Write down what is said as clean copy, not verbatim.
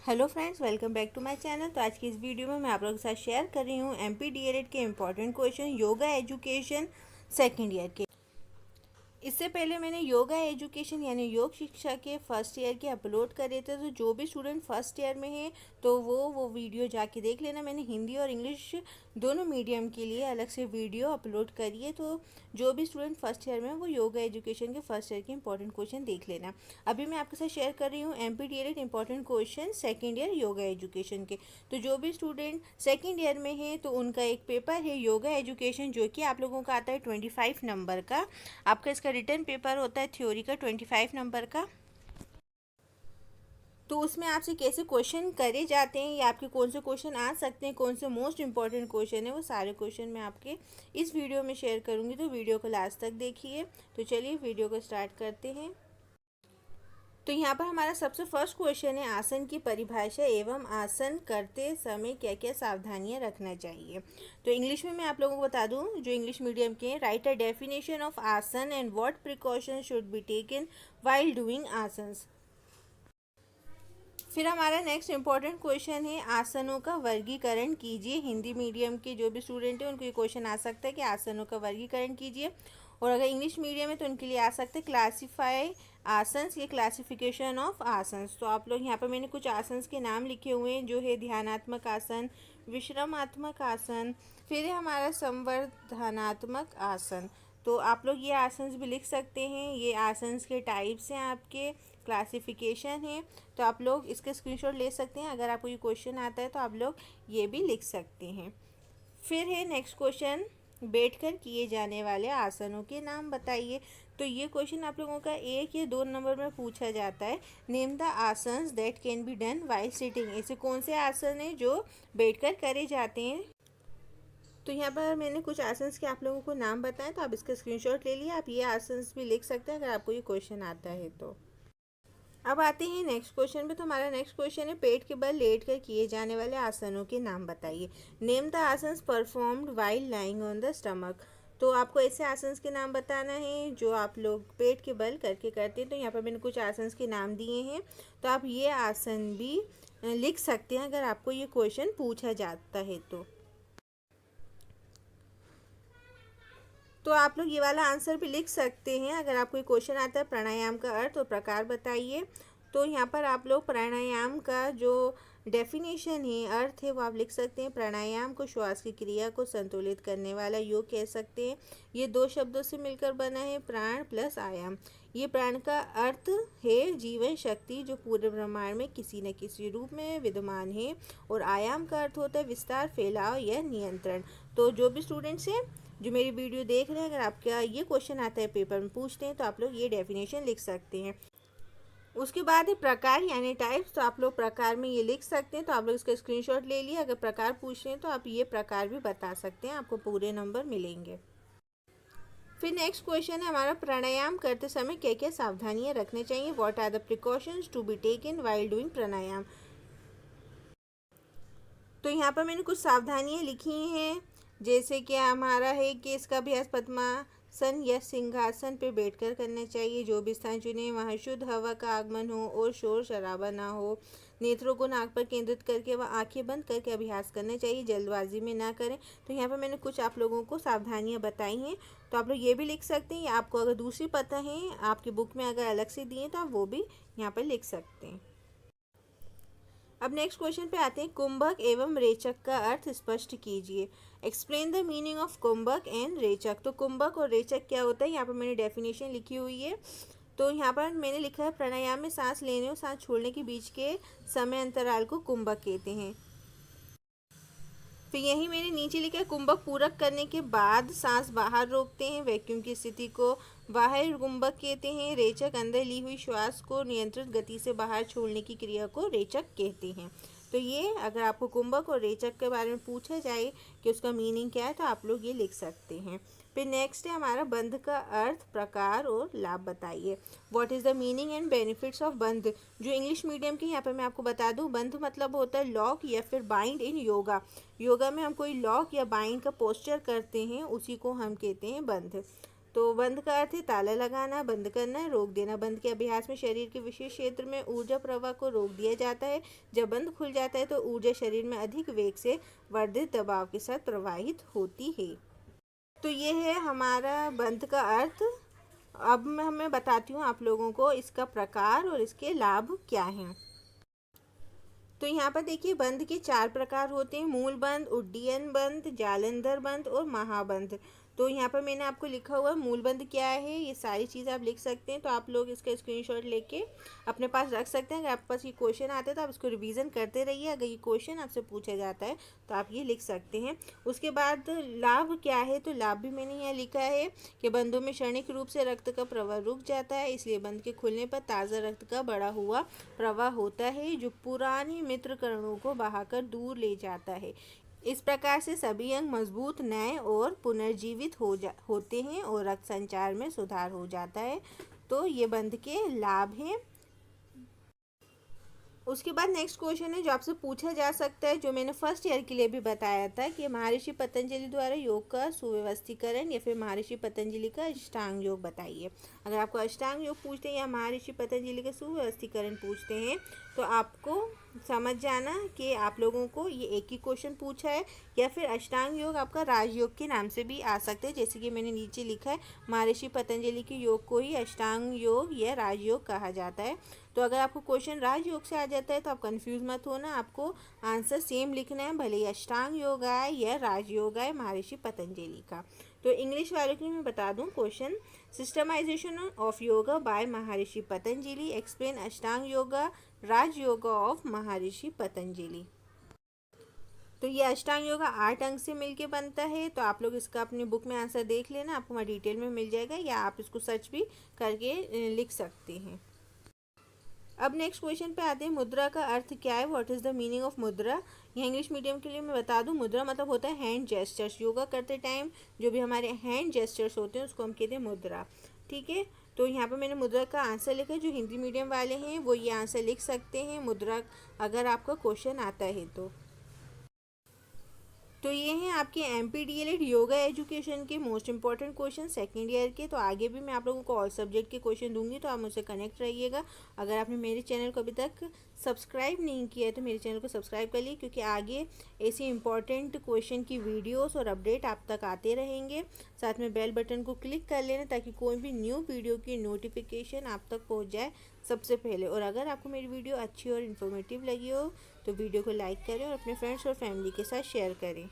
Hello friends, welcome back to my channel. तो आज की इस वीडियो में मैं आप लोगों के साथ शेयर कर रही हूँ एमपी डीएलएड के important question yoga education second year के। इससे पहले मैंने योगा एजुकेशन यानी योग शिक्षा के फर्स्ट ईयर के अपलोड करे थे, तो जो भी स्टूडेंट फर्स्ट ईयर में है तो वो वीडियो जाके देख लेना। मैंने हिंदी और इंग्लिश दोनों मीडियम के लिए अलग से वीडियो अपलोड करी है, तो जो भी स्टूडेंट फर्स्ट ईयर में वो योगा एजुकेशन के फर्स्ट ईयर के इंपॉर्टेंट क्वेश्चन देख लेना। अभी मैं आपके साथ शेयर कर रही हूँ MP DElEd important question second year yoga education के। तो जो भी स्टूडेंट सेकेंड ईयर में है तो उनका एक पेपर है योगा एजुकेशन, जो कि आप लोगों का आता है 25 नंबर का। आपका इसका रिटर्न पेपर होता है थ्योरी का 25 नंबर का। तो उसमें आपसे कैसे क्वेश्चन करे जाते हैं या आपके कौन से क्वेश्चन आ सकते हैं, कौन से मोस्ट इंपॉर्टेंट क्वेश्चन है, वो सारे क्वेश्चन मैं आपके इस वीडियो में शेयर करूंगी। तो वीडियो को लास्ट तक देखिए। तो चलिए वीडियो को स्टार्ट करते हैं। तो यहाँ पर हमारा सबसे फर्स्ट क्वेश्चन है आसन की परिभाषा एवं आसन करते समय क्या क्या सावधानियां रखना चाहिए। तो इंग्लिश में मैं आप लोगों को बता दूं, जो इंग्लिश मीडियम के हैं, राइट अ डेफिनेशन ऑफ आसन and what precaution should be taken while doing asanas. फिर हमारा नेक्स्ट इंपॉर्टेंट क्वेश्चन है आसनों का वर्गीकरण कीजिए। हिंदी मीडियम के जो भी स्टूडेंट हैं उनको ये क्वेश्चन आ सकता है कि आसनों का वर्गीकरण कीजिए। और अगर इंग्लिश मीडियम है तो उनके लिए आ सकते हैं क्लासीफाई आसन्स, ये क्लासिफिकेशन ऑफ आसन्स। तो आप लोग यहाँ पर मैंने कुछ आसन्स के नाम लिखे हुए हैं, जो है ध्यानात्मक आसन, विश्रामात्मक आसन, फिर है हमारा संवर्धनात्मक आसन। तो आप लोग ये आसन्स भी लिख सकते हैं। ये आसन्स के टाइप्स हैं, आपके क्लासिफिकेशन है। तो आप लोग इसके स्क्रीनशॉट ले सकते हैं। अगर आपको ये क्वेश्चन आता है तो आप लोग ये भी लिख सकते हैं। फिर है नेक्स्ट क्वेश्चन, बैठकर किए जाने वाले आसनों के नाम बताइए। तो ये क्वेश्चन आप लोगों का 1 या 2 नंबर में पूछा जाता है। Name the asanas that can be done while sitting. ऐसे कौन से आसन हैं जो बैठकर करे जाते हैं। तो यहाँ पर मैंने कुछ आसन्स के आप लोगों को नाम बताएं, तो आप इसका स्क्रीनशॉट ले लिए। आप ये आसन्स भी लिख सकते हैं अगर आपको ये क्वेश्चन आता है तो। अब आते हैं नेक्स्ट क्वेश्चन पे। तो हमारा नेक्स्ट क्वेश्चन है पेट के बल लेट कर किए जाने वाले आसनों के नाम बताइए। Name the asanas performed while lying on the stomach. तो आपको ऐसे आसन्स के नाम बताना है जो आप लोग पेट के बल करके करते हैं। तो यहाँ पर मैंने कुछ आसन्स के नाम दिए हैं, तो आप ये आसन भी लिख सकते हैं अगर आपको ये क्वेश्चन पूछा जाता है तो आप लोग ये वाला आंसर भी लिख सकते हैं अगर आपको क्वेश्चन आता है प्राणायाम का अर्थ और प्रकार बताइए। तो यहाँ पर आप लोग प्राणायाम का जो डेफिनेशन है, अर्थ है, वो आप लिख सकते हैं। प्राणायाम को श्वास की क्रिया को संतुलित करने वाला योग कह सकते हैं। ये 2 शब्दों से मिलकर बना है, प्राण प्लस आयाम। ये प्राण का अर्थ है जीवन शक्ति जो पूरे ब्रह्मांड में किसी न किसी रूप में विद्यमान है, और आयाम का अर्थ होता है विस्तार, फैलाव या नियंत्रण। तो जो भी स्टूडेंट्स हैं जो मेरी वीडियो देख रहे हैं, अगर आपका ये क्वेश्चन आता है पेपर में पूछते हैं तो आप लोग ये डेफिनेशन लिख सकते हैं। उसके बाद है प्रकार यानी टाइप्स। तो आप लोग प्रकार में ये लिख सकते हैं। तो आप लोग इसका स्क्रीनशॉट ले लिए। अगर प्रकार पूछ रहे हैं तो आप ये प्रकार भी बता सकते हैं, आपको पूरे नंबर मिलेंगे। फिर नेक्स्ट क्वेश्चन है हमारा प्राणायाम करते समय क्या क्या सावधानियां रखनी चाहिए। What are the precautions to be taken while doing pranayama. तो यहाँ पर मैंने कुछ सावधानियां लिखी हैं, जैसे कि हमारा है कि इसका अभ्यास पद्मासन या सिंहासन पे बैठकर करना चाहिए। जो भी स्थान चुने वहाँ शुद्ध हवा का आगमन हो और शोर शराबा ना हो। नेत्रों को नाक पर केंद्रित करके वह आंखें बंद करके अभ्यास करना चाहिए, जल्दबाजी में ना करें। तो यहाँ पर मैंने कुछ आप लोगों को सावधानियाँ बताई हैं, तो आप लोग ये भी लिख सकते हैं, या आपको अगर दूसरी पता है आपकी बुक में अगर अलग से दिए तो आप वो भी यहाँ पर लिख सकते हैं। अब नेक्स्ट क्वेश्चन पे आते हैं, कुंभक एवं रेचक का अर्थ स्पष्ट कीजिए। Explain the meaning of kumbhak and rechak. तो कुंभक और रेचक क्या होता है, यहाँ पर मैंने डेफिनेशन लिखी हुई है। तो यहाँ पर मैंने लिखा है प्राणायाम में सांस लेने और सांस छोड़ने के बीच के समय अंतराल को कुंभक कहते हैं। फिर यही मैंने नीचे लिखा है कुंभक पूरक करने के बाद सांस बाहर रोकते हैं, वैक्यूम की स्थिति को बाहर कुंभक कहते हैं। रेचक अंदर ली हुई श्वास को नियंत्रित गति से बाहर छोड़ने की क्रिया को रेचक कहते हैं। तो ये अगर आपको कुंभक और रेचक के बारे में पूछा जाए कि उसका मीनिंग क्या है तो आप लोग ये लिख सकते हैं। फिर नेक्स्ट है हमारा बंध का अर्थ, प्रकार और लाभ बताइए। What is the meaning and benefits of बंध। जो इंग्लिश मीडियम के यहाँ पर मैं आपको बता दूँ, बंध मतलब होता है लॉक या फिर बाइंड इन योगा। योगा में हम कोई लॉक या बाइंड का पोस्चर करते हैं, उसी को हम कहते हैं बंध। तो बंद का अर्थ है ताला लगाना, बंद करना, रोक देना। बंद के अभ्यास में शरीर के विशेष क्षेत्र में ऊर्जा प्रवाह को रोक दिया जाता है। जब बंद खुल जाता है तो ऊर्जा शरीर में अधिक वेग से वर्धित दबाव के साथ प्रवाहित होती है। तो ये है हमारा बंद का अर्थ। अब मैं बताती हूँ आप लोगों को इसका प्रकार और इसके लाभ क्या हैं। तो यहाँ पर देखिए बंद के 4 प्रकार होते हैं, मूल बंद, उड्डयन बंद, जालंधर बंद और महाबंद। तो यहाँ पर मैंने आपको लिखा हुआ है मूल बंद क्या है, ये सारी चीज़ आप लिख सकते हैं। तो आप लोग इसका स्क्रीनशॉट लेके अपने पास रख सकते हैं। अगर आपके पास ये क्वेश्चन आते हैं तो आप इसको रिवीजन करते रहिए। अगर ये क्वेश्चन आपसे पूछा जाता है तो आप ये लिख सकते हैं। उसके बाद लाभ क्या है, तो लाभ भी मैंने यहाँ लिखा है कि बंदों में क्षणिक रूप से रक्त का प्रवाह रुक जाता है, इसलिए बंद के खुलने पर ताज़ा रक्त का बढ़ा हुआ प्रवाह होता है जो पुरानी मित्र कणों को बहाकर दूर ले जाता है। इस प्रकार से सभी अंग मजबूत, नए और पुनर्जीवित होते हैं और रक्त संचार में सुधार हो जाता है। तो ये बंद के लाभ हैं। उसके बाद नेक्स्ट क्वेश्चन है जो आपसे पूछा जा सकता है, जो मैंने फर्स्ट ईयर के लिए भी बताया था कि महर्षि पतंजलि द्वारा योग का सुव्यवस्थीकरण या फिर महर्षि पतंजलि का अष्टांग योग बताइए। अगर आपको अष्टांग योग पूछते हैं या महर्षि पतंजलि का सुव्यवस्थीकरण पूछते हैं तो आपको समझ जाना कि आप लोगों को ये एक ही क्वेश्चन पूछा है, या फिर अष्टांग योग आपका राजयोग के नाम से भी आ सकते हैं। जैसे कि मैंने नीचे लिखा है महर्षि पतंजलि के योग को ही अष्टांग योग या राजयोग कहा जाता है। तो अगर आपको क्वेश्चन राजयोग से आ जाता है तो आप कंफ्यूज मत होना, आपको आंसर सेम लिखना है, भले ही अष्टांग योग आए या राजयोग आए महर्षि पतंजलि का। तो इंग्लिश वालों के लिए मैं बता दूं question, सिस्टमाइजेशन of yoga bye Maharshi Patanjali, explain Ashtanga yoga Rajyoga of महर्षि पतंजलि। तो ये अष्टांग योगा 8 अंग से मिलके बनता है। तो आप लोग इसका अपनी बुक में आंसर देख लेना, आपको वहाँ डिटेल में मिल जाएगा, या आप इसको सर्च भी करके लिख सकते हैं। अब नेक्स्ट क्वेश्चन पे आते हैं, मुद्रा का अर्थ क्या है, what is the meaning of मुद्रा। यहाँ इंग्लिश मीडियम के लिए मैं बता दूं, मुद्रा मतलब होता है हैंड जेस्चर्स। योगा करते टाइम जो भी हमारे हैंड जेस्चर्स होते हैं उसको हम कहते हैं मुद्रा। ठीक है, तो यहाँ पे मैंने मुद्रा का आंसर लिखा है। जो हिंदी मीडियम वाले हैं वो ये आंसर लिख सकते हैं मुद्रा, अगर आपका क्वेश्चन आता है तो ये हैं आपके MPDLED योगा एजुकेशन के most important question second year के। तो आगे भी मैं आप लोगों को ऑल सब्जेक्ट के क्वेश्चन दूंगी, तो आप मुझसे कनेक्ट रहिएगा। अगर आपने मेरे चैनल को अभी तक सब्सक्राइब नहीं किया है तो मेरे चैनल को सब्सक्राइब कर लिए, क्योंकि आगे ऐसी इंपॉर्टेंट क्वेश्चन की वीडियोस और अपडेट आप तक आते रहेंगे। साथ में बेल बटन को क्लिक कर लेना ताकि कोई भी न्यू वीडियो की नोटिफिकेशन आप तक पहुँच जाए सबसे पहले। और अगर आपको मेरी वीडियो अच्छी और इन्फॉर्मेटिव लगी हो तो वीडियो को लाइक करें और अपने फ्रेंड्स और फैमिली के साथ शेयर करें।